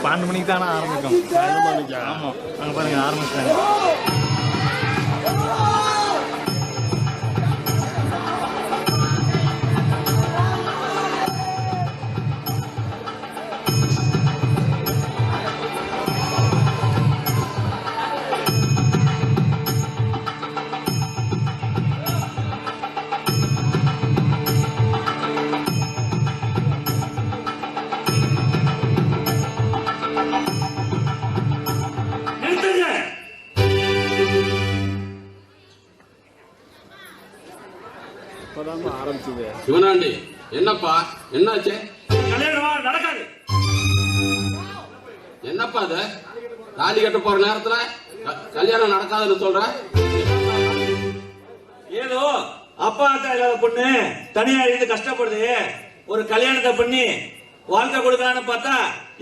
12 மணிக்கு தானே ஆரம்பிக்கும். 12 மணிக்கா? ஆமாம், அங்கே பாருங்க ஆரம்பிச்சிட்டாங்க. சிவனாண்டி, என்னப்பா என்னாச்சு? கல்யாணம் நடக்காது. என்னப்பா அது? தாலி கட்ட போற நேரத்துல கல்யாணம் நடக்காதுன்னு சொல்ற? ஏதோ அப்பா அக்கா இல்லாத பொண்ணு தனியா இருந்து கஷ்டப்படுது, ஒரு கல்யாணத்தை பண்ணி வாழ்க்கை கொடுக்கலான்னு பார்த்தா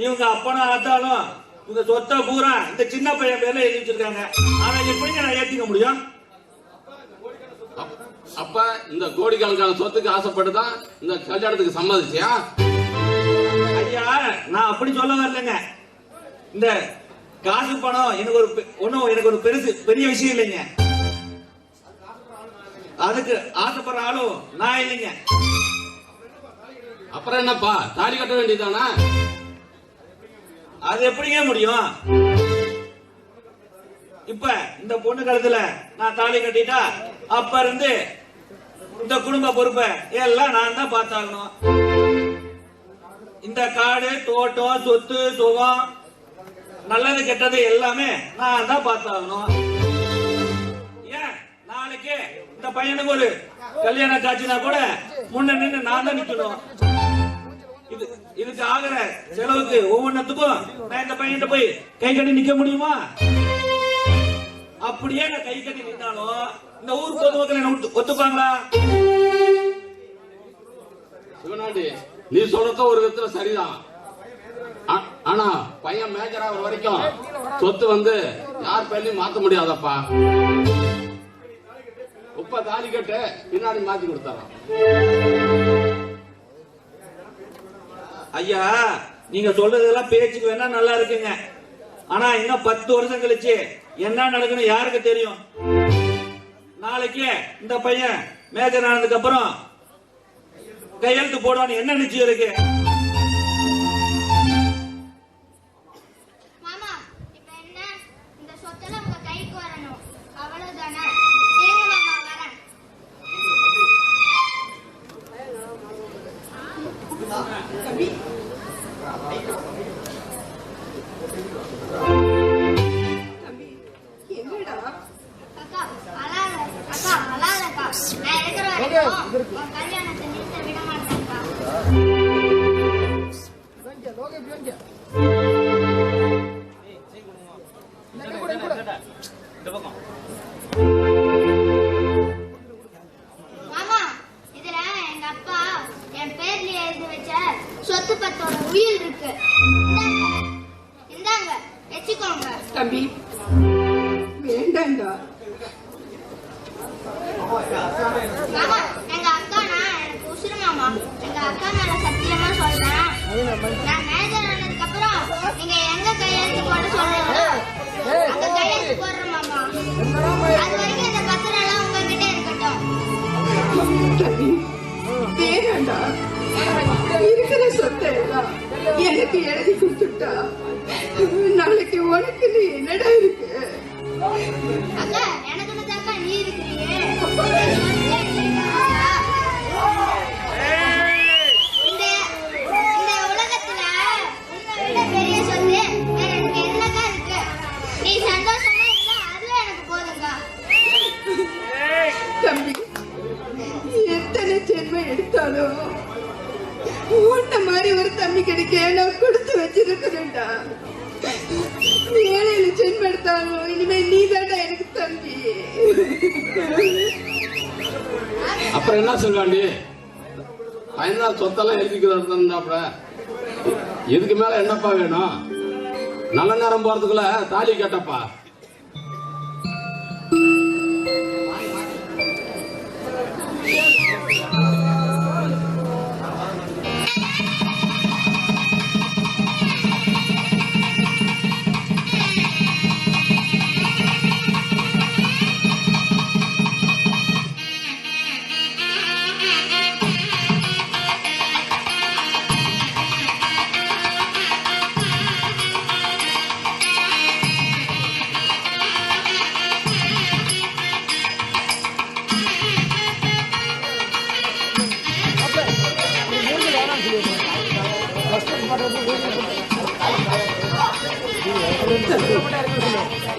இவங்க அப்பனும் ஆத்தாலும் இவங்க சொத்தை பூரா இந்த சின்ன பையன் பேர்ல எழுதி வச்சிருக்காங்க. ஆனா எப்படிங்க நான் ஏத்திக்க முடியும்? அப்ப இந்த கோடிக்கணக்கான சொத்துக்கு ஆசைப்பட்டுதான் இந்த கல்யாணத்துக்கு சம்மதிச்சியா? ஐயா, நான் அப்படி சொல்ல வரலங்க. இந்த காசு பணம் எனக்கு ஒரு பெரிய விஷயம் இல்லைங்க. அதுக்கு ஆசைப்படுற ஆளும் நான் இல்லைங்க. அப்புறம் என்னப்பா, தாலி கட்ட வேண்டியதானா? அது எப்படிங்க முடியும்? இப்ப இந்த பொண்ணு கழுத்துல நான் தாலி கட்டிட்டா அப்ப இருந்து இந்த குடும்ப பொறுப்பை எல்லாம் நான் தான் பார்த்தாகணும். இந்த காடு தோட்டம் சொத்து சுகம் நல்லது கெட்டது எல்லாமே நான் தான் பார்த்தாகணும். ஏன் நாளைக்கு இந்த பையனுக்கு ஒரு கல்யாண காட்சினா கூட முன்ன நின்று நான் தான் நிக்கணும். இதுக்கு ஆகிற செலவுக்கு ஒவ்வொன்றத்துக்கும் நான் இந்த பையன்கிட்ட போய் கை கட்டி நிக்க முடியுமா? அப்படியே நான் கை கட்டி நின்னாலும் இந்த ஊர் பொதுமக்கள் என்ன ஒத்துப்பாங்களா? சிவனாண்டி, நீ சொல்றது ஒரு விதத்துல சரிதான். ஆனா பையன் மேஜர் ஆகிற வரைக்கும் சொத்து வந்து யார் பேர்லயும் மாத்த முடியாதப்பா. உப்ப தாலி கட்டு பின்னாடி மாத்தி கொடுத்தாராம். ஐயா, நீங்க சொல்றதெல்லாம் பேச்சுக்கு வேணா நல்லா இருக்குங்க. ஆனா இன்னும் 10 வருஷம் கழிச்சு என்ன நடக்குன்னு யாருக்கு தெரியும்? நாளைக்கு இந்த பையன் மேஜர் ஆனதுக்கு அப்புறம் கையெழுத்து போடுவான்னு என்ன நிச்சயம் இருக்கு? கல்யாணத்தை நிறுத்த விட மாட்டேன்க்கா. மாமா, இதுல எங்க அப்பா என் பேர்ல எழுதி வச்ச சொத்து பத்தோட உயில் இருக்கு. இந்தாங்க வச்சுக்கோங்க. தம்பி வேண்டாண்டா. மாமா, எங்க அக்கானா எனக்கு உசுரு மாமா. எங்க அக்கா மேல சத்தியமா சொல்றேன், நான் மேஜர் ஆனதுக்கு அப்புறம் நீங்க எங்க கையெழுத்து போட சொல்றீங்களோ அங்க கையெழுத்து போடுறேன் மாமா. அது வரைக்கும் இந்த பத்திரம் எல்லாம் உங்ககிட்ட இருக்கட்டும். தம்பி வேண்டாண்டா. இருக்கிற சொத்தை எல்லாம் எனக்கு எழுதி கொடுத்துட்டா நாளைக்கு உனக்கு நீ என்னடா இருக்கு? அக்கா, எனக்கு தாக்கா நீ இருக்கிறீங்க. இந்த உலகத்துல உன்னை விட பெரிய சொத்து வேற எனக்கு என்னக்கா இருக்கு? நீ சந்தோஷமா இருந்தா அதுவே எனக்கு போதுங்கா. தம்பி, எத்தனை ஜென்மம் எடுத்தாலும் உன்ன மாதிரி ஒரு தம்பி கிடைக்க நான் கொடுத்து வச்சிருக்கிறேன்டா. ஏழையில ஜென்மம் எடுத்தாலும் இனிமே நீ தாண்டா எனக்கு தம்பி. அப்புறம் என்ன சொல்றாண்டி? பையன் சொத்தெல்லாம் எழுதிக்கிறாப்ல, இதுக்கு மேல என்னப்பா வேணும்? நல்ல நேரம் போறதுக்குள்ள தாலி கட்டப்பா.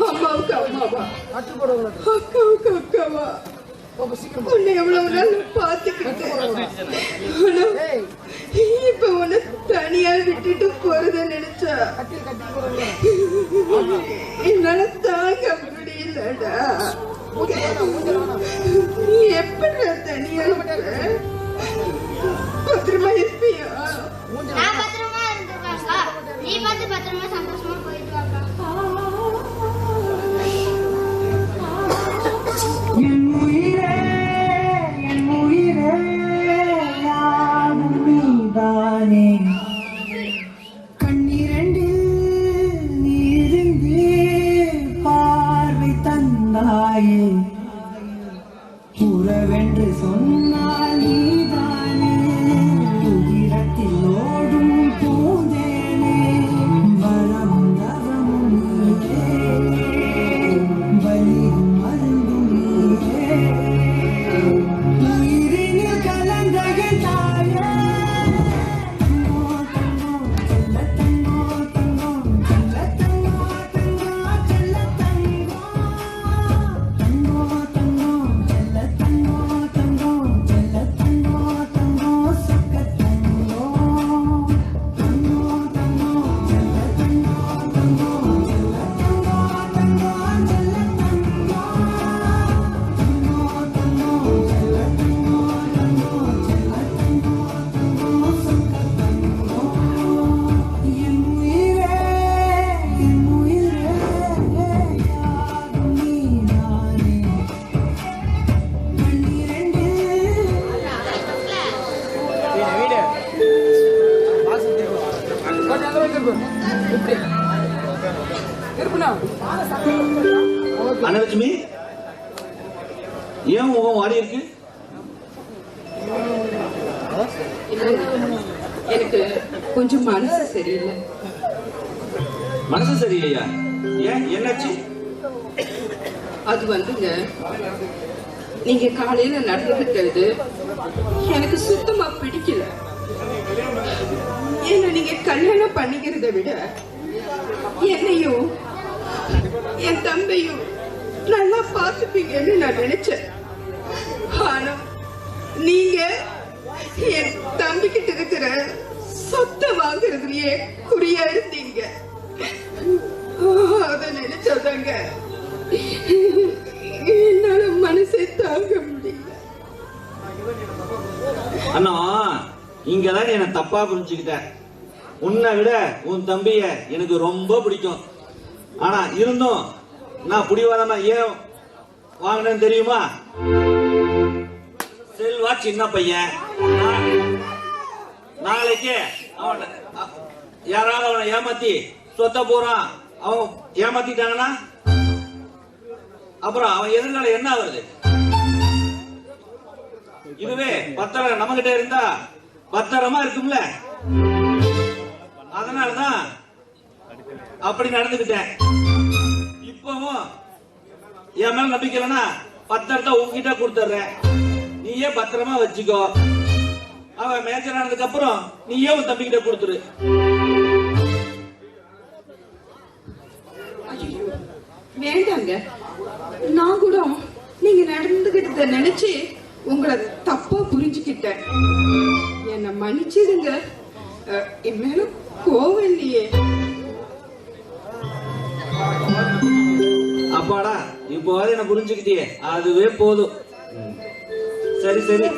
அம்மாவுக்கு அம்மாவா, அக்காவுக்கு அக்காவா, உன்னை எவ்வளவு நாள் பார்த்துக்கிட்டு, ஆனா இப்ப உன்னை தனியா விட்டுட்டு போறத நினைச்சா என்னால தாங்க முடியலடா. நீ எப்படி தனியா பத்திரமா இருப்பியா? நான் பத்திரமா இருந்திருக்கேன்க்கா. நீ பார்த்து பத்திரமா சந்தோஷமா போயிட்டு வாக்கா. என் உயிரே யாவும் நீதானே, கண்ணிரண்டில் நீரிந்து பார்வை தந்தாயே, உறவென்று சொன்னால் நீதானே, உதிரத்தில் ஓடும் பூந்தேனே, வரமும் தவமும் நீயே, வலியும் மருந்தும் நீயே, உயிரினில் கலந்தகின்றாயே. தங்கோ தங்கோ செல்ல தங்கோ தங்கோ செல்ல தங்கோ தங்கோ செல்ல தங்கோ, தங்கோ தங்கோ செல்ல தங்கோ தங்கோ செல்ல தங்கோ தங்கோ சொக்க தங்கோ, தங்கோ தங்கோ செல்ல தங்கோ தங்கோ செல்ல தங்கோ தங்கோ செல்ல தங்கோ, தங்கோ தங்கோ செல்ல தங்கோ தங்கோ செல்ல தங்கோ தங்கோ சொக்க தங்கோ. என் உயிரே யாவும் நீதானே, அனலட்சுமி, ஏன் முகம் மாறி இருக்கு? எனக்கு கொஞ்சம் மனசு சரியில்லை. மனசு சரியில்லையா? ஏன், என்னாச்சு? அது வந்துங்க, நீங்க காலையில நடந்துகிட்டது எனக்கு சுத்தமா பிடிக்கல. ஏன்னா நீங்க கல்யாணம் பண்ணிக்கிறத விட என்னையும் என் தம்பியும் நல்லா பார்த்துப்பீங்கன்னு நான் நினைச்சேன். ஆனா நீங்க என் தம்பி கிட்ட இருக்கிற சொத்தை வாங்குறதுலயே குறியா இருந்தீங்க. அத நினைச்சாதாங்க என்னால மனசை தாங்க முடியல. அண்ணா, இங்கதான் என்ன தப்பா புரிஞ்சுக்கிட்ட. உன்னை விட உன் தம்பிய எனக்கு ரொம்ப பிடிக்கும். ஆனா இருந்தும் நான் புடிவாதமா ஏன் வாங்கினேன்னு தெரியுமா? செல்வா சின்ன பையன், நாளைக்கு அவன் யாராவது அவனை ஏமாத்தி சொத்த போறான், அவன் ஏமாத்திட்டாங்கன்னா அப்புறம் அவன் எதிர்காலம் என்ன ஆகுது? இதுவே பத்திரம் நம்ம கிட்ட இருந்தா பத்திரமா இருக்கும்ல. அதனாலதான் அப்படி நடந்துகிட்டேன். இப்பவும் என் மேல நம்பிக்கை இல்லைன்னா பத்திரத்தை உங்ககிட்ட கொடுத்துறேன், நீயே பத்திரமா வச்சுக்கோ. அவன் மேஜர் ஆனதுக்கு அப்புறம் நீயே உன் தம்பி கிட்ட கொடுத்துரு. வேண்டாங்க, நான் கூட நீங்க நடந்துகிட்டத நினைச்சு உங்களை தப்பா புரிஞ்சுக்கிட்டேன். என்ன மன்னிச்சிடுங்க. என் மேல கோவம் இல்லையே. அப்பாடா, இப்போ என்ன புரிஞ்சுக்கிட்டியே, அதுவே போதும். சரி சரி,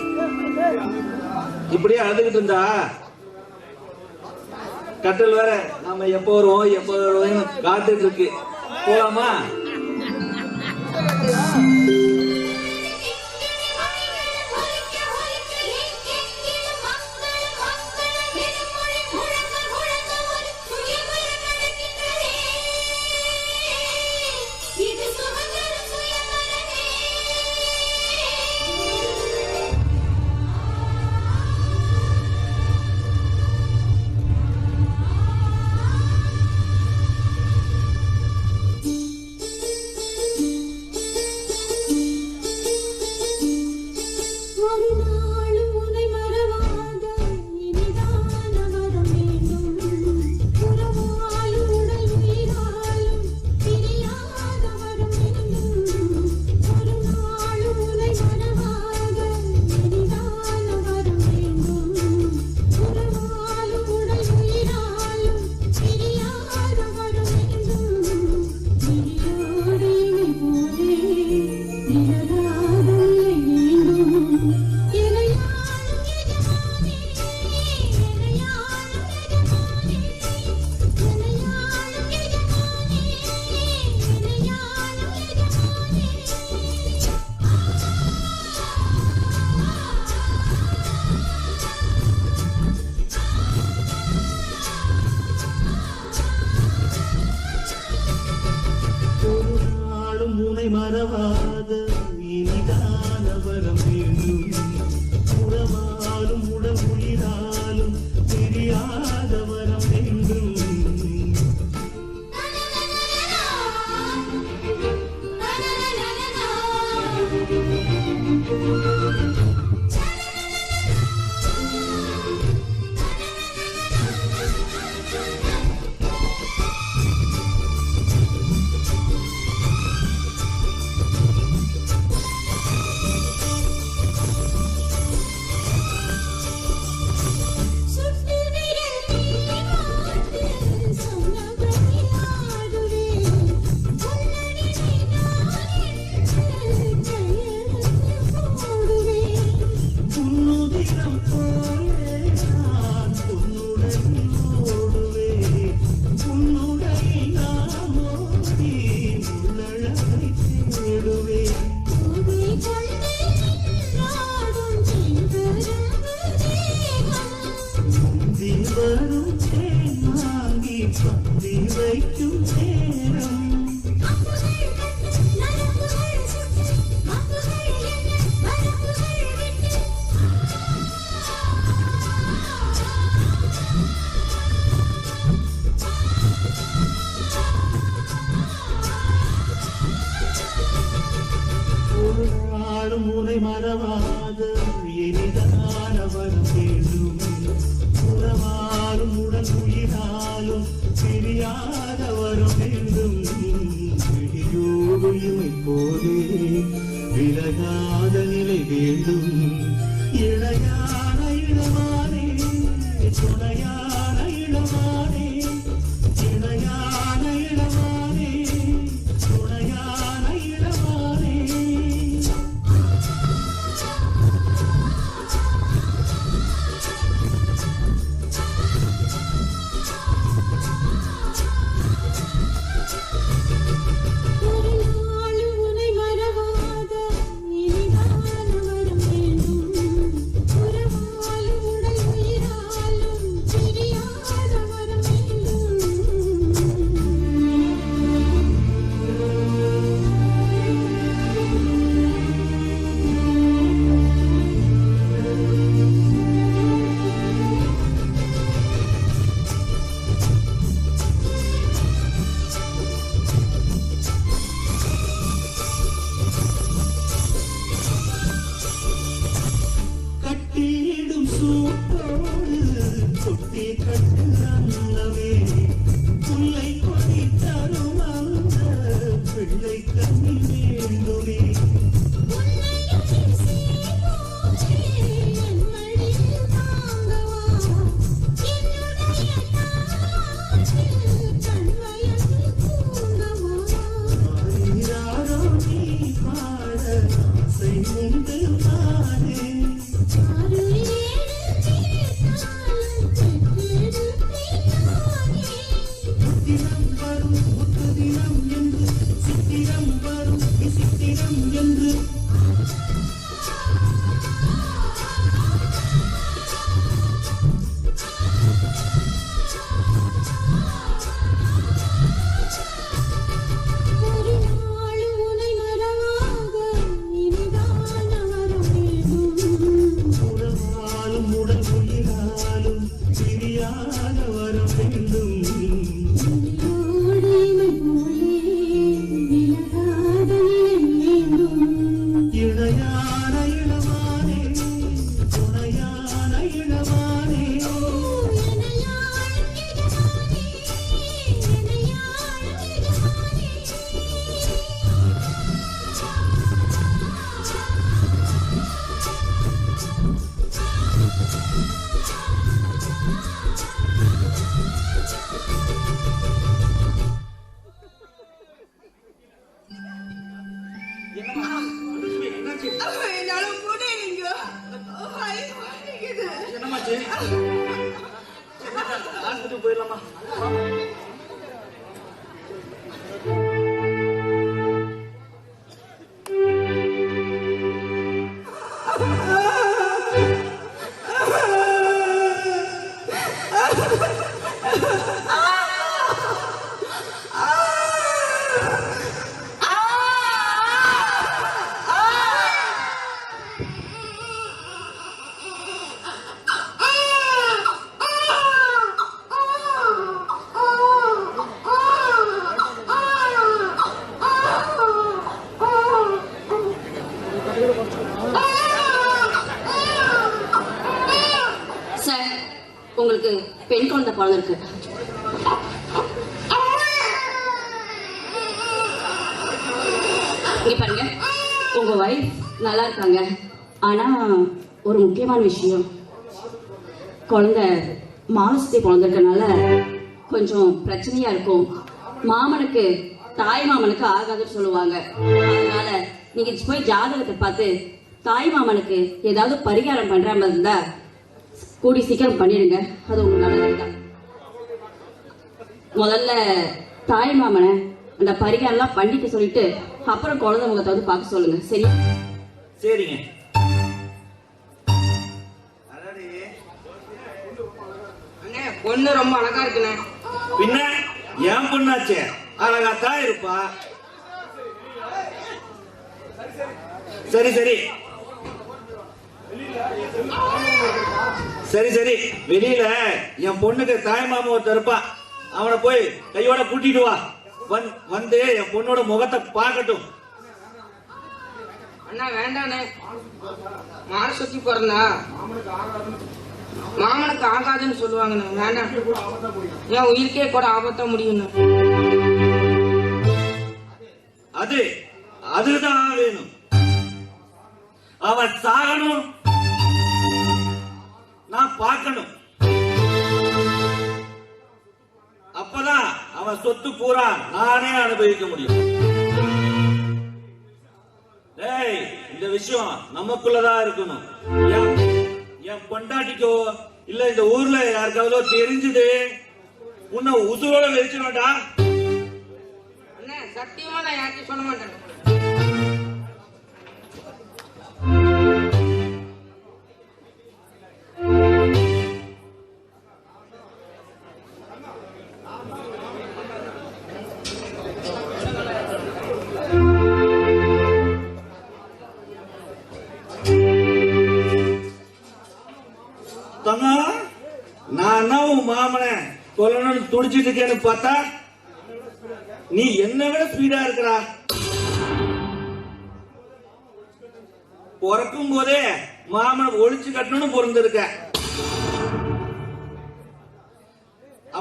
இப்படியே அழுதுகிட்டு இருந்தா கட்டல் வேற நாம எப்போ வருவோம் காத்துட்டு இருக்கு. போலாமா? முந்தி வரும் தேன் வாங்கி பந்தி வைக்கும் நேரம் ஒரு நாளும் உனை மறவாத இனிதான வரம் வேண்டும் உறவாலும் உடல் உயிராலும் பிரியாத வரம் வேண்டும் விழியோடு இமை போதே விலகாத நிலை வேண்டும் இளையான இளமானே துணையான இளமானே இளையான இளமானே துணையான இளமானே கட்டிடும் சூட்டோடு தொட்டி கட்டுவே புல்லை கொடி தரும் அந்த பிள்ளை கண்ணி வேண்டுமே நீ பாட செய்து பாடே தினம் வரும் முத்து தினம் என்று சித்திரம் வரும் விசித்திரம் என்று உறவாலும் உடல் உயிராலும் பிரியாத வரம் வேண்டும் இளையான இளமானே துணையான இளமானே என்னால முடியலைங்க. வயிறு வலிக்குது. என்னமாச்சு ஹாஸ்பிட்டல் போயிடலாமா சார், உங்களுக்கு பெண் குழந்தை பிறந்திருக்கு. இங்க பாருங்க, உங்க வைஃப் நல்லா இருக்காங்க. ஆனா ஒரு முக்கியமான விஷயம், குழந்தை மானசத்தை பிறந்திருக்கனால கொஞ்சம் பிரச்சனையா இருக்கும். மாமனுக்கு தாய் மாமனுக்கு ஆகாதுன்னு சொல்லுவாங்க. அதனால நீங்க போய் ஜாதகத்தை பார்த்து தாய் மாமனுக்கு ஏதாவது பரிகாரம் பண்ற மாதிரி இருந்தா கூடி சீக்கிரம் பண்ணிடுங்க. அது உங்களுக்கு நல்லதுதான். முதல்ல தாய் மாமனை அந்த பரிகாரம்லாம் பண்ணிட்டு சொல்லிட்டு அப்புறம் குழந்தை முகத்தை வந்து பார்க்க சொல்லுங்க. சரி? சரிங்க. அண்ணே பொண்ணு ரொம்ப அழகா இருக்குண்ணே. பின்ன என் பொண்ணாச்சே அழகாத்தான் இருப்பா. சரி சரி சரி சரி வெளியில என் பொண்ணுக்கு தாய் மாமா ஒருத்தர் இருப்பான், அவனை போய் கையோட கூட்டிட்டு வா. வந்து என் பொண்ணோட முகத்தை பார்க்கட்டும். அண்ணா வேண்டாண்ணே, மாலை சுத்தி பிறந்தா மாமனுக்கு ஆகாதுன்னு சொல்லுவாங்கண்ணே. வேண்டாம், என் உயிருக்கே கூட ஆபத்தா முடியும்ண்ணே. அதுதான் வேணும். அவன் சாகணும், நான் பார்க்கணும். அப்பதான் அவன் சொத்து பூரா நானே அனுபவிக்க முடியும். டேய், இந்த விஷயம் நமக்குள்ளதான் இருக்கணும். என் பொண்டாட்டிக்கோ இல்ல இந்த ஊர்ல யாருக்காவதோ தெரிஞ்சது உன்னை உசுரோட வெடிச்சிடா. அண்ணே சத்தியமா நான் யார்கிட்டயும் சொல்ல மாட்டேன். நான் உன் மாமனை கொல்லணும்னு துடிச்சிட்டு இருக்கேன்னு பார்த்தா நீ என்ன விட ஸ்பீடா இருக்கிறா. பிறக்கும் போதே மாமனை ஒழிச்சு கட்டணும்னு பிறந்திருக்க.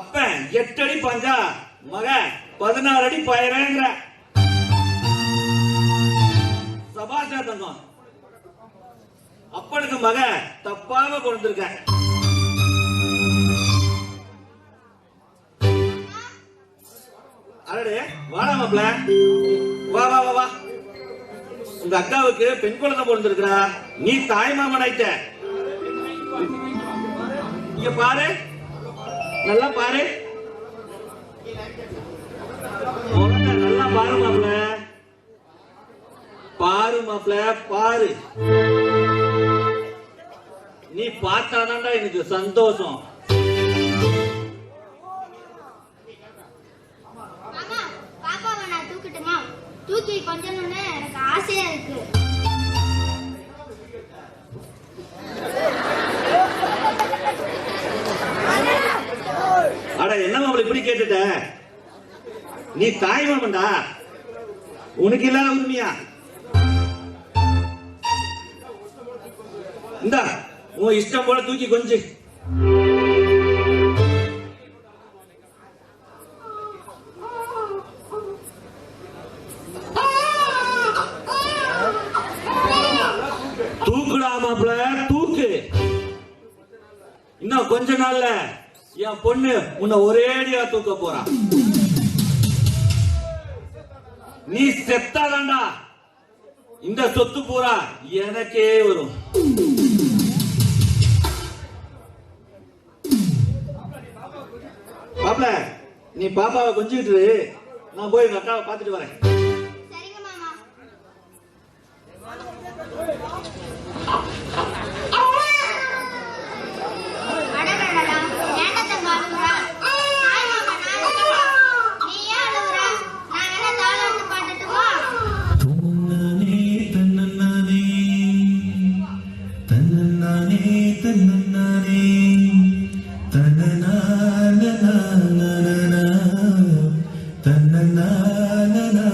அப்ப 8 அடி பாஞ்சா மக 16 அடி பாயிரங்கிற. சபாஷா தங்கம், அப்பனுக்கு மக தப்பாம பிறந்திருக்க. அடடே வாடா மாப்ள, வா வா வா வா. உங்க அக்காவுக்கு பெண் குழந்தை பிறந்திருக்கிறா, நீ தாய் மாமன் ஆயிட்ட. இங்க பாரு, நல்லா பாரு, நல்லா பாரு மாப்ள, பாரு மாப்ள பாரு. நீ பார்த்தாதான்டா எனக்கு சந்தோஷம். பாப்பாவை நான் தூக்கட்டுமா? தூக்கி கொஞ்சணும்னு எனக்கு ஆசையா இருக்கு. அட என்ன மாப்பிள்ள இப்படி கேட்டுட்ட? நீ தாய் மாமன்டா, உனக்கு இல்லாத உரிமையா? இந்த உன் இஷ்டம் போல தூக்கி கொஞ்சு. தூக்குடா மாப்பிள்ள தூக்கு. இன்னும் கொஞ்ச நாள்ல என் பொண்ணு உன்னை ஒரேடியா தூக்க போறான். நீ செத்தாதாண்டா இந்த சொத்து பூரா எனக்கே வரும். பாப்பல நீ பாப்பாவை கொஞ்சிட்டு நான் போய் எங்க அக்காவை பாத்துட்டு வரேன். சரிங்க மாமா. அடடடடா, ஏன்டா தங்க அழுகுற? தாய் மாமா நான் நீ ஏன் அழுகுற? நான் வேணா தாலாட்டு பாடட்டுமா? தன்னே தன்னே தன்னே தன்னே தன்னனா தன்னனா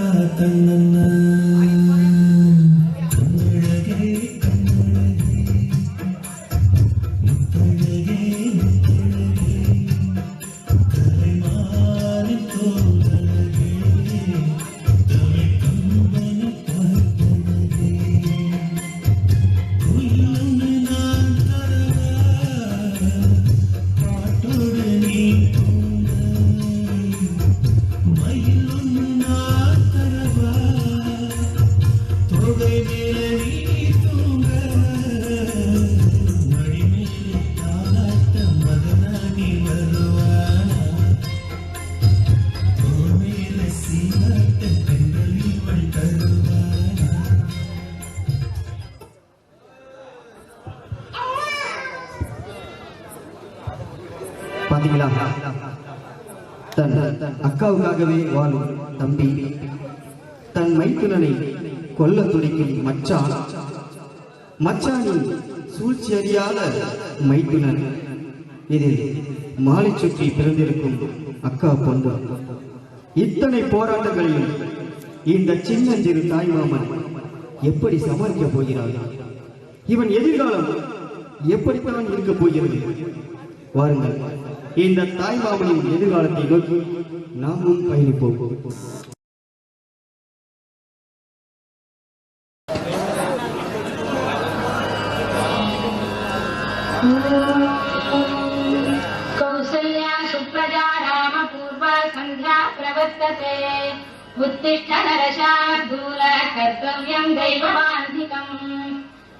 பாத்தீங்களா, தன் அக்காவுக்காகவே வாழும் தம்பி தன் மைத்துனனை கொல்ல துடிக்கும் மச்சானின் சூழ்ச்சி அறியாத மைத்துனன். இதில் மாலை சுற்றி பிறந்திருக்கும் அக்கா பொண்ணு. இத்தனை போராட்டங்களையும் இந்த சின்னஞ்சிறு தாய்மாமன் எப்படி சமாளிக்க போகிறார்? இவன் எதிர்காலம் எப்படித்தான் இருக்க போகிறது? வாருங்கள், இந்த தாய்மாமனின் எதிர்காலத்தை நோக்கி நாமும் பயணிப்போம். कौसल्या सुप्रजा राम पूर्वा संध्या प्रवर्तते उत्तिष्ठ नरशार्दूल कर्तव्यं दैवमान्धिकम्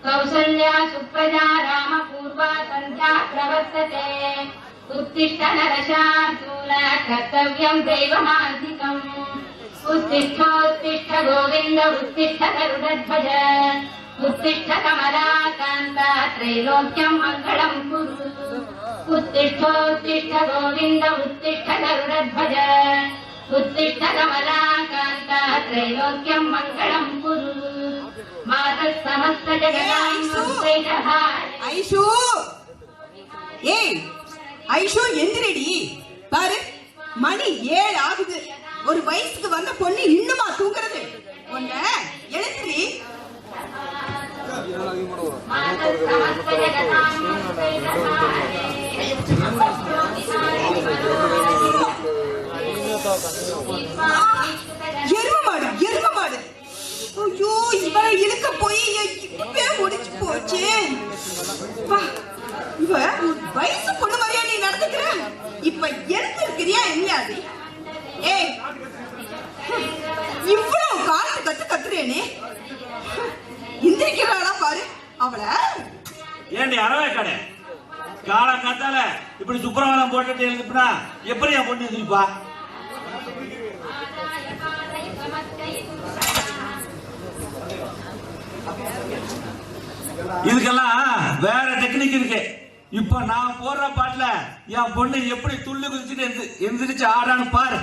कौसल्या सुप्रजा राम पूर्वा संध्या प्रवर्तते उत्तिष्ठ नरशार्दूल कर्तव्यं दैवमान्धिकम् उत्तिष्ठोत्तिष्ठ गोविन्द उत्तिष्ठ गरुडध्वज उत्तिष्ठ कमलाकान्ता त्रैलोक्यं मङ्गलं कुरु उत्तिष्ठोत्तिष्ठ गोविन्द उत्तिष्ठ गरुडध्वज उत्तिष्ठ कमलाकान्ता त्रैलोक्यं मङ्गलं कुरु मातः समस्त जगदां ஐஷு, ஏய் ஐஷு, எந்திரடி. பாரு, மணி 7 ஆகுது. ஒரு வயசுக்கு வந்த பொண்ணு இன்னுமா தூங்குறது? ஒன்ன எழுந்திரி. எரும மாடு. ஐயோ, இவரை இழுக்க போய் இப்பவே முடிச்சு போச்சு. இவ வயசு பொண்ணு மாதிரியா நீ நடந்துக்கிற? இப்ப எழுந்திருக்கிறியா என்னது? ஏய், இவ்வளவு காத்து கத்துறேனே, இந்திரிக்கிறாளா பாரு அவள. ஏண்டி அரவே கடை காலம் கத்தால இப்படி சுப்பிரமணியம் போட்டுட்டு எழுதுனா எப்படி என் பொண்ணு எழுதிப்பா? இதுக்கெல்லாம் வேற டெக்னிக் இருக்கு. இப்ப நான் போடுற பாட்டுல என் பொண்ணு எப்படி துள்ளி குதிச்சுட்டு எந்திரிச்சு ஆடான்னு பாரு.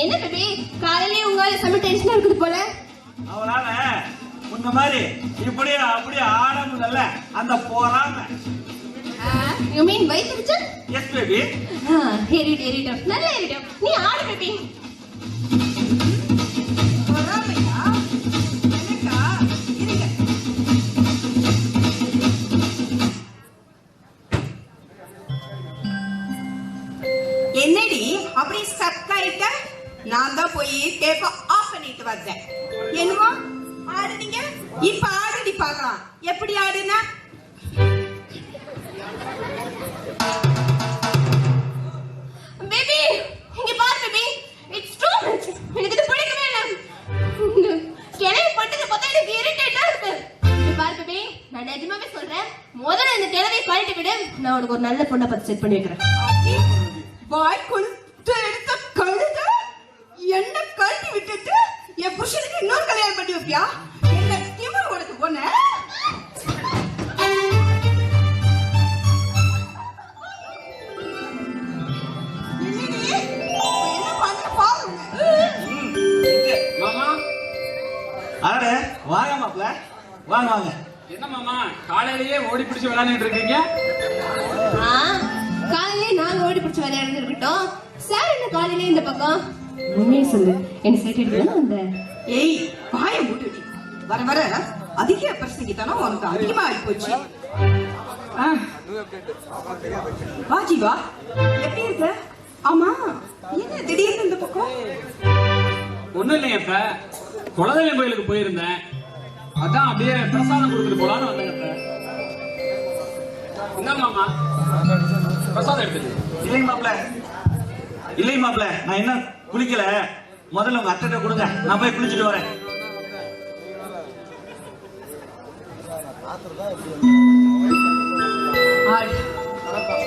என்ன பேபி, காலையிலே உங்களால செம டென்ஷனா இருக்குது போல. அவளால முன்ன மாதிரி இப்படியே அப்படியே ஆட முடியல, அந்த போறாம. யூ மீன் வயிற்றுச்சல்? Yes baby. ஏறிட்டோம், நல்லா ஏறிட்டோம். நீ ஆடு பேபி. என்னடி அப்படி ஸ்டக் ஆயிட்ட? நான் தான் போய் டேப்ப ஆஃப் பண்ணிட்டு வந்தேன். என்னவோ ஆடுனீங்க, இப்ப ஆடுடி பார்க்கலாம். எப்படி ஆடுனா? பேபி, இங்க பாரு பேபி, இட்ஸ் டூ மச். எனக்கு இது பிடிக்கவே இல்ல. கிளவி பட்டது பார்த்தா எனக்கு இரிட்டேட்டா இருக்கு. இங்க பாரு பேபி, நான் நிஜமாவே சொல்றேன், முதல்ல இந்த கிளவியை கழட்டி விடு. நான் உனக்கு ஒரு நல்ல பொண்ணை பார்த்து செட் பண்ணி வைக்கிறேன். வாய் கொழுத்து எடுத்த கழுத என்ன கழட்டி விட்டுட்டு என் புருஷனுக்கு இன்னொரு கல்யாணம் பண்ணி வைப்பியா? என்ன திமிரு உனக்கு பொண்ணு? என்ன பண்ற பாரு. மாமா அடே வாங்க மாப்ள, வாங்க வாங்க. என்ன மாமா காலையிலேயே ஓடி பிடிச்சு விளையாண்டுட்டு இருக்கீங்க? காலையிலே நாங்க ஓடி பிடிச்சு விளையாடுறது இருக்கட்டும். சார் என்ன காலையிலே இந்த பக்கம்? உண்மையை சொல்லு, என்ன சேர்த்து அந்த ஏய் வாயை மூட்டுடி. வர வர அதிக பிரசங்கித்தனம் உனக்கு அதிகமா ஆகி போச்சு. வா ஜீவா, எப்படி இருக்க? ஆமா, என்ன திடீர்னு இந்த பக்கம்? ஒண்ணும் இல்லைங்க, இப்ப குலதெய்வம் கோயிலுக்கு போயிருந்தேன். அதான் அப்படியே பிரசாதம் கொடுத்துட்டு போலான்னு வந்தேங்க. என்ன மாமா பிரசாதம் எடுத்துட்டு. இல்லைங்க மாப்பிள்ள நான் என்ன குளிக்கல. முதல்ல உங்க அத்தை கொடுங்க, நான் போய் குளிச்சுட்டு வரேன்.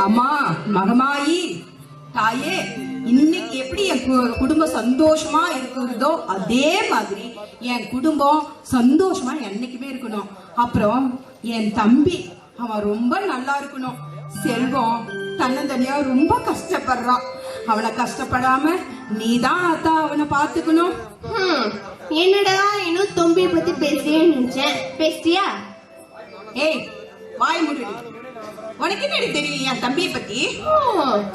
அம்மா மகமாயி தாயே, இன்னைக்கு எப்படி என் குடும்பம் சந்தோஷமா இருக்கிறதோ அதே மாதிரி என் குடும்பம் சந்தோஷமா என்னைக்குமே இருக்கணும். அப்புறம் என் தம்பி அவன் ரொம்ப நல்லா இருக்கணும். செல்வம் தன்னந்தனியா ரொம்ப கஷ்டப்படுறான். அவனை கஷ்டப்படாம நீதான் அத்தா அவனை பாத்துக்கணும். என்னடா இன்னும் தம்பியை பத்தி பேசியே நினைச்சேன். பேசியா? ஏய் வாய் மூடி. உனக்கு என்ன தெரியும் என் தம்பியை பத்தி?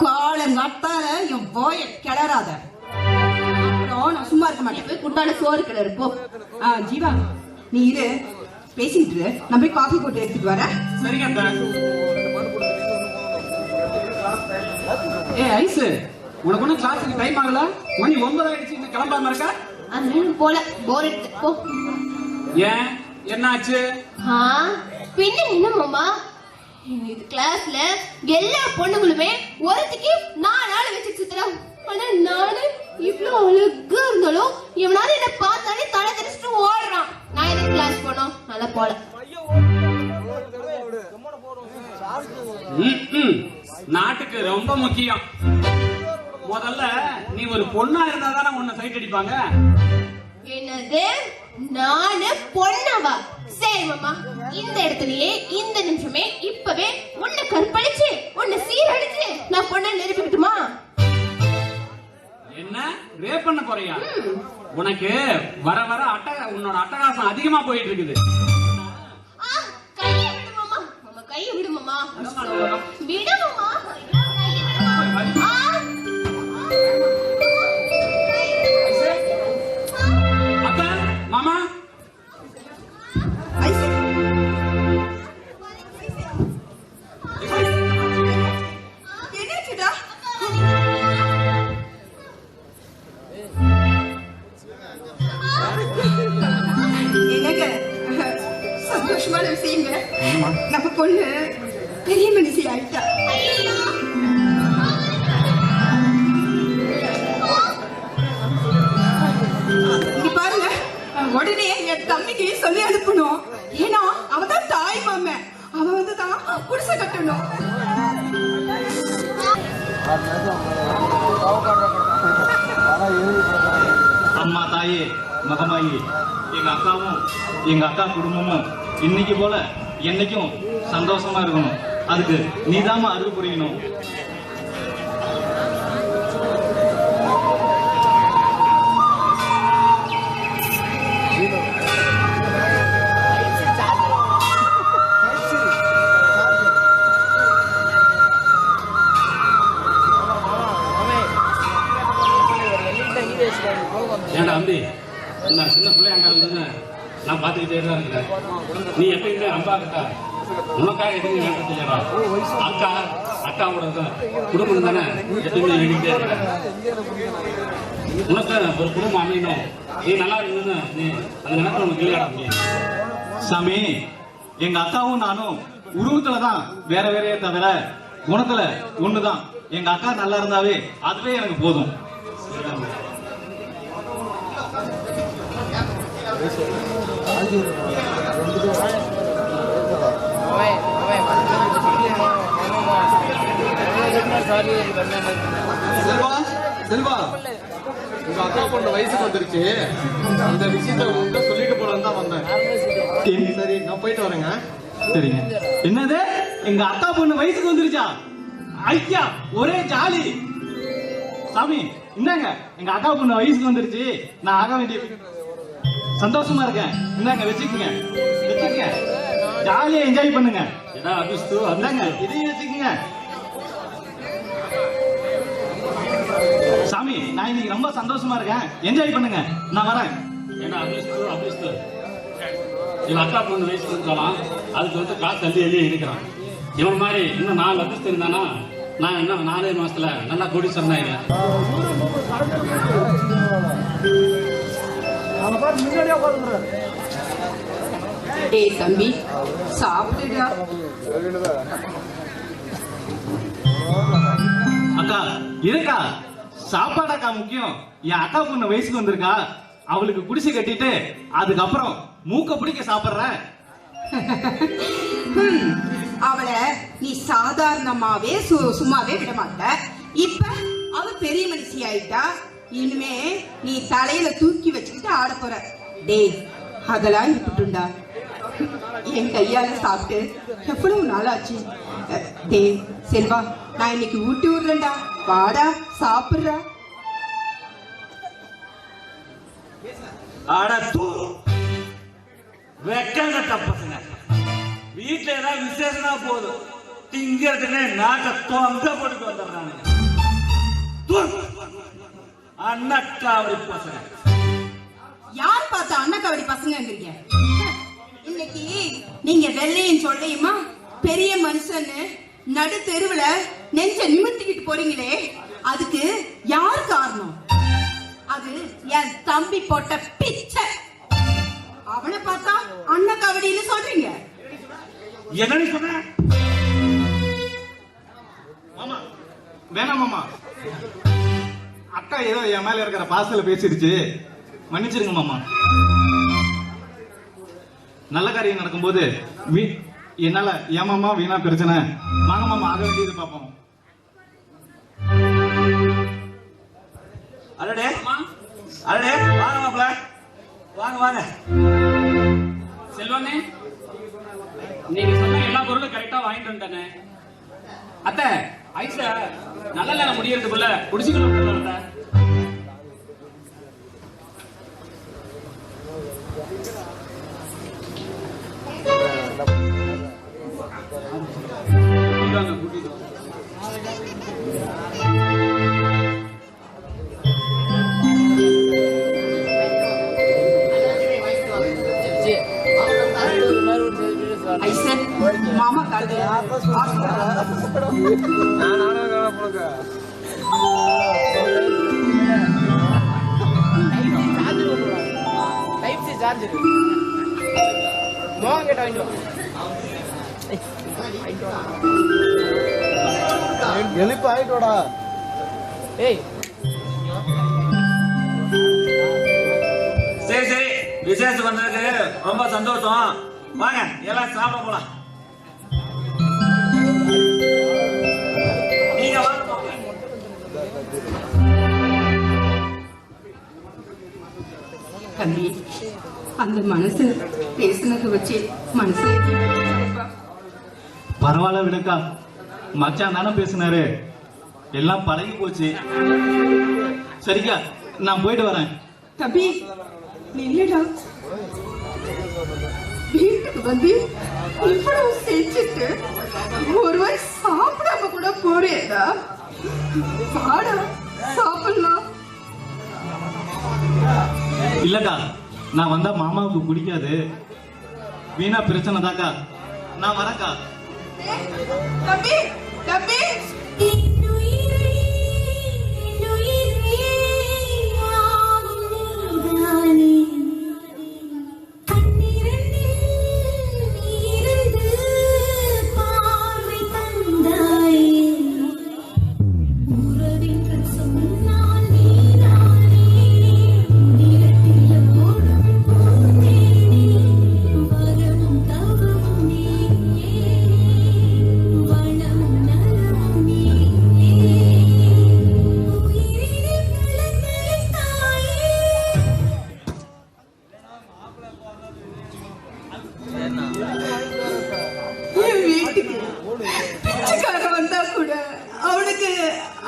காலங்காத்தால என் வாய கிளறாத. அப்புறம் நான் சும்மா இருக்க மாட்டேன். போய் குண்டால சோறு கிளறு போ. ஜீவா நீ இரு, பேசிட்டு இரு. நான் போய் காஃபி போட்டு எடுத்துட்டு வரேன். சரிங்க அக்கா. ஐஸ், உனக்கு ஒன்னும் கிளாஸுக்கு டைம் ஆகல? மணி 9 ஆயிடுச்சு, இன்னும் கிளம்பாம இருக்கா? போல போர் எடுத்து போ. ஏன், என்னாச்சு? பின்ன என்ன மாமா, இது கிளாஸ்ல எல்லா பொண்ணுங்களுமே ஒருத்திக்கு 4 ஆளை வச்சு சுத்துறான். ஆனா நானு இவ்வளவு அழகா இருந்தாலும் இவனால என்ன பார்த்தாலே தலை தெரிச்சுட்டு ஓடுறான். நான் எதுக்கு கிளாஸ் போனோம்? நல்லா போல. நாட்டுக்கு ரொம்ப முக்கியம். முதல்ல நீ ஒரு பொண்ணா இருந்தா தானே உன்னை சைட் அடிப்பாங்க. என்னது, நானு பொண்ணாவா? சரி மாமா, இந்த இடத்துலயே இந்த நிமிஷமே இப்பவே உன்னை கற்பழிச்சு உன்னை சீரழிச்சு நான் பொண்ணை நிரூபிக்கட்டுமா? என்ன ரேப் பண்ண போறியா? உனக்கு வர வர உன்னோட அட்டகாசம் அதிகமா போயிட்டு இருக்குது. கையை விடு மாமா. மாமா கையை விடு மாமா. விடு மாமா. அக்கா, மாமா. என்னச்சுடா? என்னங்க சந்தோஷமான விஷயங்க. நம்ம பொண்ணு பெரிய மனுஷி ஆயிட்டா. இங்க பாருங்க, உடனே என் தம்பிக்கு சொல்லி அனுப்பணும். ஏன்னா அவதான் தாய் மாமன். அவன் வந்துதான் குடிசை கட்டணும். அம்மா தாயே மகமாயி, எங்க அக்காவும் எங்க அக்கா குடும்பமும் இன்னைக்கு போல என்னைக்கும் சந்தோஷமா இருக்கணும். அதுக்கு நீதாம்மா அருள் புரியணும். ஏன்டா அம்பி, நான் சின்ன பிள்ளையாண்டா இருந்து நான் பார்த்துக்கிட்டே தான் இருக்கிறேன். நீ எப்பயுமே அம்பா கிட்ட உனக்காக எதுவும் வேண்டாம் செய்யறா. அக்கா அக்காவோட குடும்பம் தானே எப்பயுமே வேண்டிக்கிட்டே இருக்கிறேன். உனக்கு ஒரு குடும்பம் அமையணும், நீ நல்லா இருக்கணும்னு நீ அந்த நேரத்தில் உனக்கு இல்லையாடா அம்பி? சாமி, எங்க அக்காவும் நானும் உருவத்துலதான் வேற வேறையே தவிர குணத்துல ஒண்ணுதான். எங்க அக்கா நல்லா இருந்தாவே அதுவே எனக்கு போதும். செல்வா, செல்வா, உங்க அக்கா பொண்ணு வயசுக்கு வந்துருச்சு. அந்த விஷயத்த உங்ககிட்ட சொல்லிட்டு போலான்னு தான் வந்தேன். சரி, நான் போயிட்டு வரேங்க. சரிங்க. என்னது, எங்க அக்கா பொண்ணு வயசுக்கு வந்துருச்சா? ஐயா, ஒரே ஜாலி. சாமி, என்னங்க, எங்க அக்கா பொண்ணு வயசுக்கு வந்துருச்சு. நான் ஆக வேண்டிய சந்தோஷமா இருக்கேன். என்னங்க, வச்சுக்கங்க வச்சுக்கங்க, ஜாலியா என்ஜாய் பண்ணுங்க. அதாங்க, இதையும் வச்சுக்கங்க. சாமி, நான் இன்னைக்கு ரொம்ப சந்தோஷமா இருக்கேன். என்ஜாய் பண்ணுங்க. நான் வரேன். ஏன்னா அபிஸ்து இவன் அக்கா பொண்ணு வயசுக்கு இருந்தாலும் அதுக்கு வந்து காசு தள்ளி எழுதி இருக்கிறான். இவன் மாதிரி இன்னும் 4 அபிஸ்து இருந்தானா நான் இன்னும் 4 மாசத்துல நல்லா கோடீஸ்வரன் ஆயிடுவேன். ஏய் தம்பி, சாப்பிடுடா. இருக்கா சாப்பாடாக்கா முக்கியம். என் அக்கா பொண்ணு வயசுக்கு வந்திருக்கா, அவளுக்கு குடிசை கட்டிட்டு அதுக்கப்புறம் மூக்க பிடிக்க சாப்பிடுறேன். அவளை நீ சாதாரணமாவே சும்மாவே விட மாட்ட. இப்ப அவ பெரிய மனுஷி ஆயிட்டா. இனிமே நீ தலையில தூக்கி வச்சுக்கிட்டு ஆட போற. டேய், அதெல்லாம் இருக்கட்டும்டா. என் கையால சாப்பிட்டு எவ்வளவு நாள் ஆச்சு. டேய் செல்வா, நான் இன்னைக்கு ஊட்டி விடுறேன்டா, வாடா சாப்பிடுறா. பசங்க வீட்டுல ஏதாவது விசேஷமா போதும் திங்கிறதுக்கு நாட்டை தொங்க போட்டு வந்துடுறாங்க. அண்ணக்காவடி பசங்க. யார் பார்த்தா அண்ணக்காவடி பசங்க? இன்னைக்கு நீங்க வெள்ளையும் சொல்லையுமா பெரிய மனுஷன்னு நடு தெருவுல நெஞ்ச நிமித்திக்கிட்டு போறீங்களே, அதுக்கு யார் காரணம்? அது என் தம்பி போட்ட பிச்சை. அவனை பார்த்தா அண்ணக்காவடின்னு சொல்றீங்க. என்ன சொன்ன மாமா? வேணாம் மாமா, அக்கா ஏதோ என் மேல இருக்கிற பாசல பேசிடுச்சு, மன்னிச்சிருங்க மாமா. நல்ல காரியம் நடக்கும்போது என்னால ஏமாமா வீணா பிரச்சனை. வாங்க மாமா, ஆக வேண்டியது பார்ப்போம். அடடே அடடே, வாங்க மாப்பிள்ள, வாங்க வாங்க. செல்வனே, நீங்க சொன்ன எல்லா பொருளும் கரெக்டா வாங்கிட்டு வந்துட்டானே. அத்தை, ஐஸ்ல நல்ல நேரம் முடியறதுக்குள்ள குடிச்சுக்கணும். மாமா காலு எழுப்பு ஆயிட்டோடா. ஏய் சரி சரி, விசேஷம் வந்ததுக்கு ரொம்ப சந்தோஷம். வாங்க எல்லாம் சாப்பிட போலாம். நீங்க வாங்க. தம்பி, அந்த மனசு பேசுனது வச்சு மனசு பரவாயில்ல விடுக்கா, மச்சான் தானே பேசினாரு, எல்லாம் பழகி போச்சு. சரிக்கா, நான் போயிட்டு வரேன். தம்பி நில்லுடா. வீட்டுக்கு வந்து இவ்வளவு செஞ்சுட்டு ஒருவர் சாப்பிடாம கூட போறேடா. வாடா சாப்பிடலாம். இல்லக்கா, நான் வந்தா மாமாவுக்கு பிடிக்காது, வீணா பிரச்சனை தாக்கா. நான் வரேன்க்கா. தம்பி தம்பி,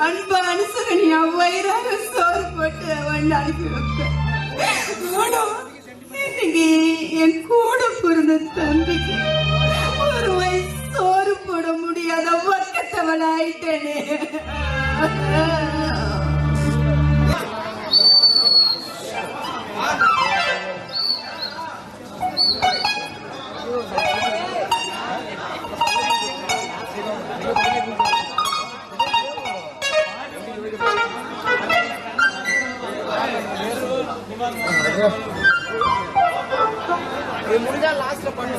அன்பா அனுசரணியா வயிறார சோறு போட்டு அவன் அனுப்பி வைப்பேன். இன்னைக்கு என் கூட பிறந்த தம்பிக்கு ஒரு வயசு சோறு போட முடியாத பக்கத்தவன் ஆயிட்டேனே. முடிஞ்சா லாஸ்ட்ல பண்ணு.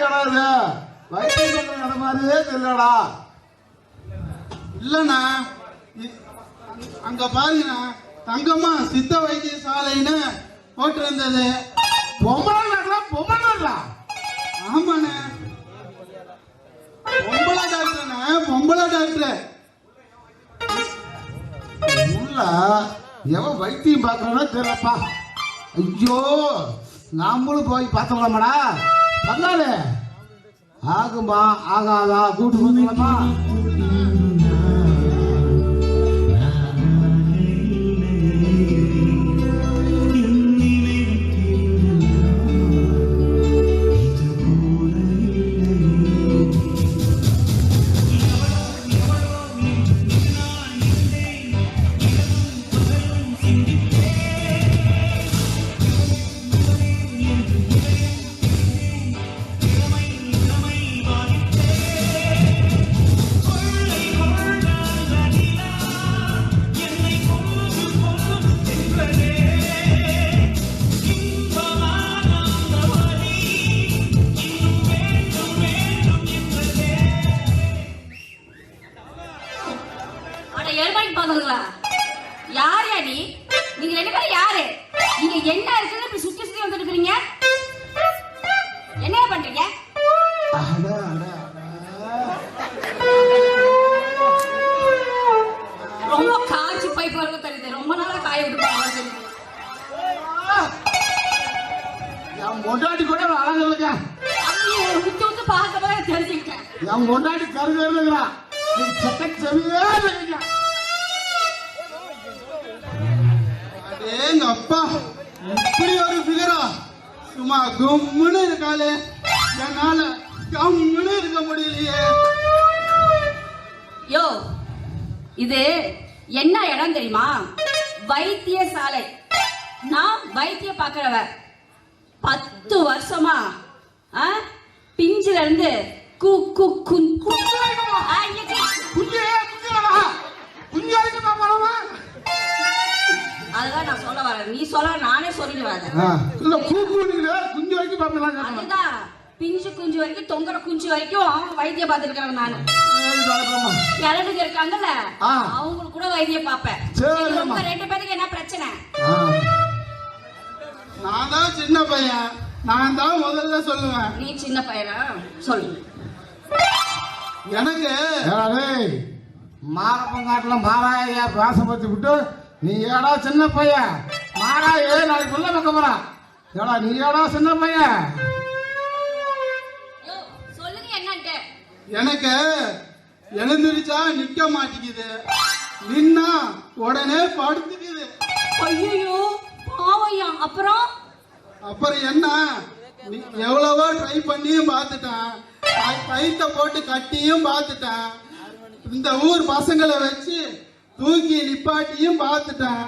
இடம் இது வைத்தியம் இடம் மாதிரியே தெரியலடா. இல்லண்ணா அங்க பாருங்கண்ணா தங்கம்மா சித்த வைத்தியசாலைன்னு போட்டு இருந்தது. பொம்பளை ஆமாண்ணே பொம்பளை டாக்டர்ண்ணே பொம்பளை டாக்டர். உள்ள எவன் வைத்தியம் பார்க்கறா தெரியலப்பா. ஐயோ நாமளும் போய் பார்த்தோம்லாமாடா. பங்காளி ஆகுமா ஆகாதா கூட்டு போகலாமா? யார் யாடி நீங்க ரெண்டு பேரும்? யாரு நீங்க? என்ன இருக்குது இப்படி சுத்தி சுத்தி வந்துட்டு இருக்கீங்க? என்ன பண்றீங்க? ரொம்ப காய்ச்சி போய் போறது தெரியுது. ரொம்ப நாளா காய விட்டு என் மொண்டாட்டி கூட அழகு விட்டு விட்டு பார்க்க போய் தெரிஞ்சுக்கிட்டேன். என் மொண்டாட்டி கருதுறா செவியே இல்லைங்க. எங்க அப்பா இப்படி ஒரு பிகரா சும்மா கம்முன்னு இருக்காளே. என்னால கம்முன்னு இருக்க முடியலையே. யோ இது என்ன இடம் தெரியுமா? வைத்தியசாலை. நான் வைத்திய பாக்குறவ 10 வருஷமா பிஞ்சில இருந்து அதுதான் நான் சொல்ல வரேன். நீ சொல்ல நானே சொல்லிடுவேன். அதுதான் பிஞ்சு குஞ்சு வரைக்கும் தொங்குற குஞ்சு வரைக்கும் வைத்தியம் பார்த்துருக்கிறேன் நானு. இறந்துக்கு இருக்காங்கல்ல அவங்களுக்கு கூட வைத்தியம் பார்ப்பேன். உங்க 2 பேருக்கு என்ன பிரச்சனை? நான் தான் சின்ன பையன். நான் தான் முதல்ல சொல்லுவேன். நீ சின்ன பையனா? சொல்லு. எனக்கு மாரப்பங்காட்டுல மாராயா பேசப்பத்தி விட்டு நீ ஏடா சின்ன பையன் மாராயே நாளைக்கு சொல்ல வைக்க போறா. ஏடா நீ ஏடா சின்ன பையன்? சொல்லுங்க என்னன்ட்டு. எனக்கு எழுந்திருச்சா நிக்க மாட்டேங்குது. நின்னா உடனே படுத்துக்குது. ஐயோ பாவையா. அப்புறம் என்ன எவ்வளவோ ட்ரை பண்ணியும் பார்த்துட்டேன். கைத்த போட்டு கட்டியும் பார்த்துட்டேன். இந்த ஊர் பசங்களை வச்சு தூக்கி நிப்பாட்டியும் பார்த்துட்டேன்.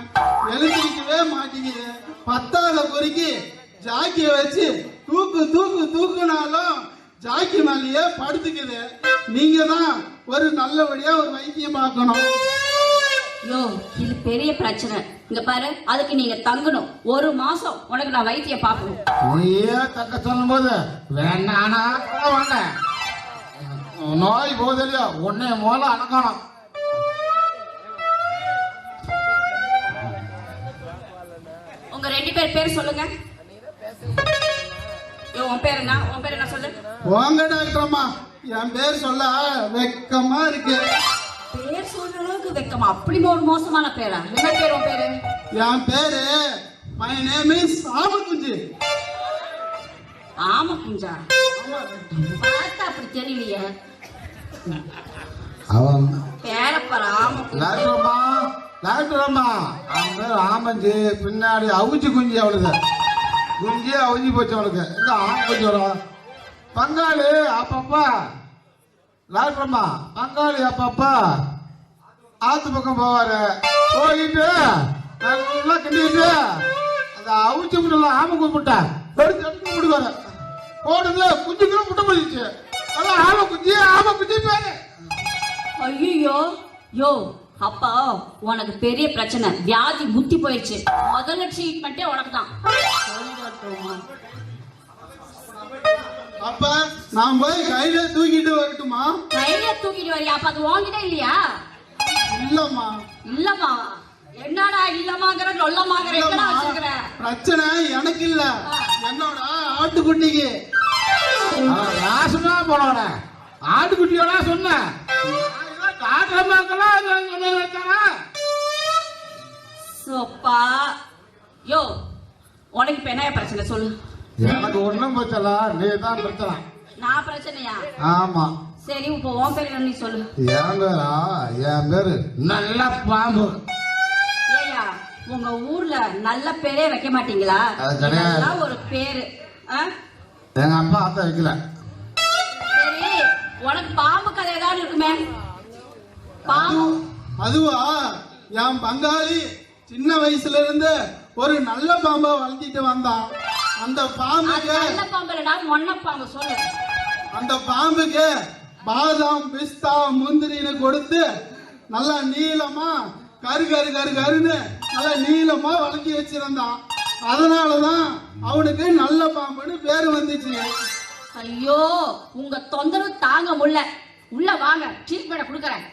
எழுந்திருக்கவே மாட்டேங்குது. 10வது குறிக்கு ஜாக்கிய வச்சு தூக்குனாலும் ஜாக்கி மேலேயே படுத்துக்குது. நீங்க தான் ஒரு நல்லபடியா ஒரு வைத்தியம் பார்க்கணும். யோ இது பெரிய பிரச்சனை. இங்க பாரு, அதுக்கு நீங்க தங்கணும். 1 மாசம் உனக்கு நான் வைத்தியம் பார்க்கணும். நீயே தக்க சொல்லும் போது வேணானா வாங்க. நோய் போதில்லையா உன்னை மூல அடக்கணும். உங்க 2 பேர் பேர் சொல்லுங்க. உன் பேர் என்ன? உன் பேர் என்ன சொல்லு. வாங்க டாக்டர் அம்மா. என் பேர் சொல்ல வெக்கமா இருக்கு. பேர் சொல்ற அளவுக்கு வெக்கமா? அப்படி ஒரு மோசமான பேரா? என்ன பேர் உன் பேரு? என் பேரு மை நேம் இஸ் ஆமக்குஞ்சு. ஆமக்குஞ்சா? பார்த்தா அப்படி தெரியலையே. அவன் பேரப்பர் ஆமக்குஞ்சு. டாக்டர் அம்மா அவன் பேர் ஆமஞ்சு. பின்னாடி அவுச்சு குஞ்சு. அவளுக்கு குஞ்சு அவுஞ்சி போச்சு. அவளுக்கு இந்த ஆமக்குஞ்சு வரும். பங்காளி அப்பப்பா டாக்டர் அம்மா பங்காளி அப்பப்பா ஆத்து பக்கம் போவாரு. போயிட்டு நல்லா கிண்டிட்டு அந்த அவுச்சு முட்டை ஆம கும்பிட்டேன் எடுத்து விடுவாரு. போடுது குஞ்சுக்கு முட்டை போயிடுச்சு. அதான் ஆம குஞ்சு பேரு. ஐயோ யோ அப்பா உனக்கு பெரிய பிரச்சனை. வியாதி முத்தி போயிடுச்சு. முதல்ல ட்ரீட்மெண்ட்டே உனக்கு தான். அப்ப நான் போய் கையில தூக்கிட்டு வரட்டுமா? கையில தூக்கிட்டு வரியா? அப்ப அது வாங்கிட்டே இல்லையா? இல்லம்மா. இல்லம்மா என்னடா இல்லமாங்கற சொல்லமாங்கற எங்கடா வச்சிருக்கற? பிரச்சனை எனக்கு இல்ல, என்னோட ஆட்டுக்குட்டிக்கு. ராசுனா போனவன ஆட்டுக்குட்டியோட சொன்னேன். சோப்பா யோ, உனக்கு இப்ப என்ன பிரச்சனை சொல்லு? எனக்கு ஒண்ணும் பிரச்சனை, நீ தான் பிரச்சனை. நான் பிரச்சனையா? ஆமா. சரி, இப்ப உன் பேரு என்ன நீ சொல்லு. என் பேரா? என் பேரு நல்ல பாம்பு. ஏயா, உங்க ஊர்ல நல்ல பேரே வைக்க மாட்டீங்களா? அதெல்லாம் ஒரு பேரு. எங்க அப்பா அத்தை வைக்கல. சரி, உனக்கு பாம்பு கதை ஏதாவது இருக்குமே? பாம்பு அதுவா? என் பங்காளி சின்ன வயசுல இருந்து ஒரு நல்ல பாம்பை வளர்த்திட்டு வந்தான். அந்த பாம்புக்கு நல்ல பாம்பு இல்லடா, மொன்ன பாம்பு சொல்லு. அந்த பாம்புக்கு பாதாம் பிஸ்தா முந்திரின்னு கொடுத்து நல்லா நீளமா கரு கரு கரு கருன்னு நல்லா நீளமா வளர்த்தி வச்சிருந்தான். அதனாலதான் அவனுக்கு நல்ல பாம்புன்னு பேரு வந்துச்சு. ஐயோ, உங்க தொந்தரவு தாங்க முடியல. உள்ள வாங்க, ட்ரீட்மெண்ட் கொடுக்கறேன்.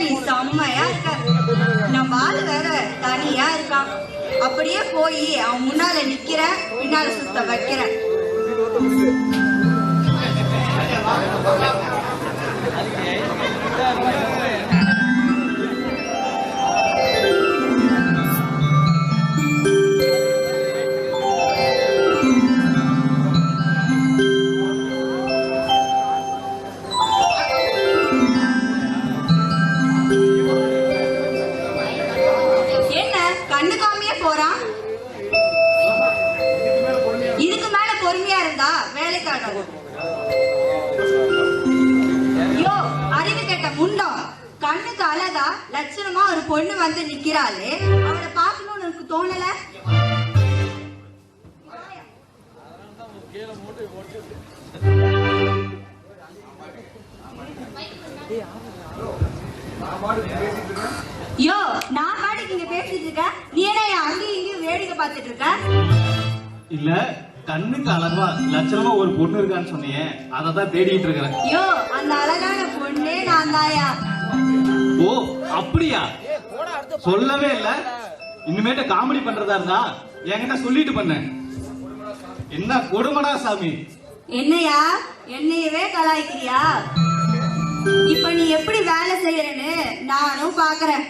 நீ செம்மையா இருக்க. நம்ம ஆளு வேற தனியா இருக்கான். அப்படியே போய் அவன் முன்னால நிக்கிறேன், பின்னால சுத்த வைக்கிறேன். இதுக்கு மேல பொறுமையா இருந்தா வேலைக்காக. யோ அறிவு கெட்ட முண்டம், கண்ணுக்கு அழகா லட்சணமா ஒரு பொண்ணு வந்து நிக்கிறாளே, அவளை பாக்கணும்னு எனக்கு தோணல? யோ நான் பாட்டுக்கு இங்க பேசிட்டு இருக்கேன், நீ என்ன அங்கேயும் இங்கேயும் வேடிக்கை பார்த்துட்டு இருக்க? இல்ல கண்ணுக்கு அழகா லட்சணமா ஒரு பொண்ணு இருக்கான்னு சொன்னீங்க, அததான் தேடிட்டு இருக்கிறேன். யோ அந்த அழகான பொண்ணே நான் தாயா. ஓ அப்படியா? சொல்லவே இல்ல. இனிமேட்டு காமெடி பண்றதா இருந்தா என்கிட்ட சொல்லிட்டு பண்ண. என்ன கொடுமடா சாமி. என்னையா என்னையவே கலாய்க்கிறியா? இப்ப நீ எப்படி வேலை செய்யறன்னு நானும் பாக்குறேன்.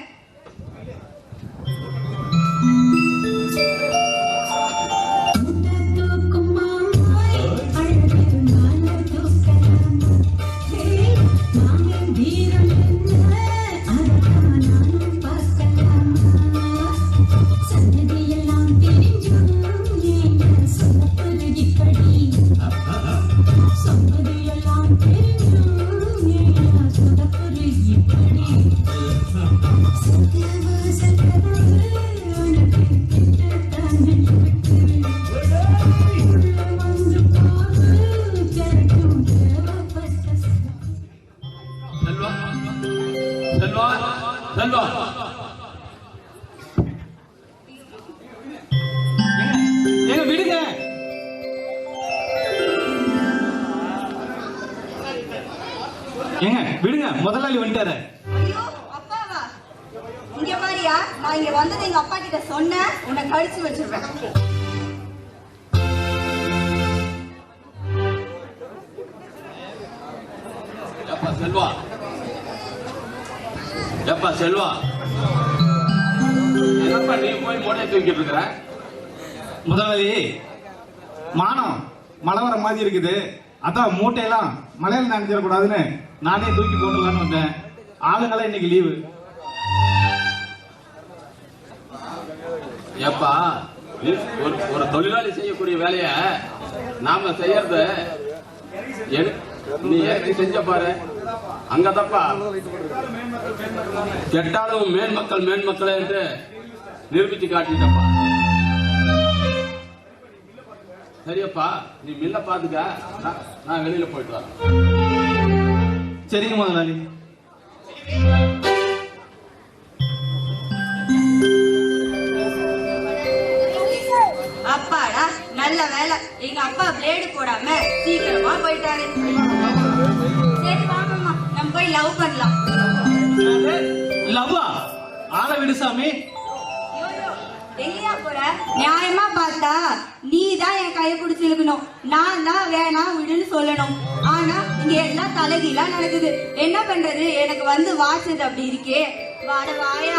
ஏங்க விடுங்க. ஏங்க விடுங்க, முதலாளி வந்துட்டாரு. ஐயோ அப்பாவா? இங்க பாரியா, நான் இங்க வந்தது எங்க அப்பா கிட்ட சொன்னேன், உன்னை கழிச்சு வச்சிருவேன். செல்வா, எப்பா செல்வா, என்னப்பா நீ போய் மூட்டை தூக்கிட்டு இருக்கிற? முதலாளி மானம் மழை வர மாதிரி இருக்குது, அதான் மூட்டையெல்லாம் மழையில நனைஞ்சிடக்கூடாதுன்னு நானே தூக்கி போட்டுலான்னு வந்தேன். ஆளுங்களாம் இன்னைக்கு லீவு. எப்பா ஒரு தொழிலாளி செய்யக்கூடிய வேலைய நாம செய்யறது நீ ஏற்கனவே செஞ்ச பாரு. அங்கதப்பா கெட்டாலும் மேன்மக்களே என்று நிரூபித்து காட்டிட்டப்பா. சரியப்பா, நீ மில்ல பாத்துக்க, நான் வெளியில போயிட்டு வரேன். சரிங்க முதலாளி. அப்பாடா நல்ல வேலை, எங்க அப்பா பிளேடு போடாம சீக்கிரமா போயிட்டாரு. சரி வாங்கம்மா, நம்ம போய் லவ் பண்ணலாம். லவ்வா? ஆள விடு சாமி. எங்கயா போற? நியாயமா பார்த்தா நீ தான் என் கையை பிடிச்சிருக்கணும், நான் தான் வேணாம் விடுன்னு சொல்லணும். ஆனா இங்க எல்லாம் தலைகீழா நடக்குது. என்ன பண்றது? எனக்கு வந்து வாச்சது அப்படி இருக்கே. வாட வாயா.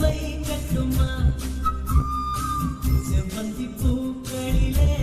வைக்கட்டுமா செவ்வந்தி பூக்களிலே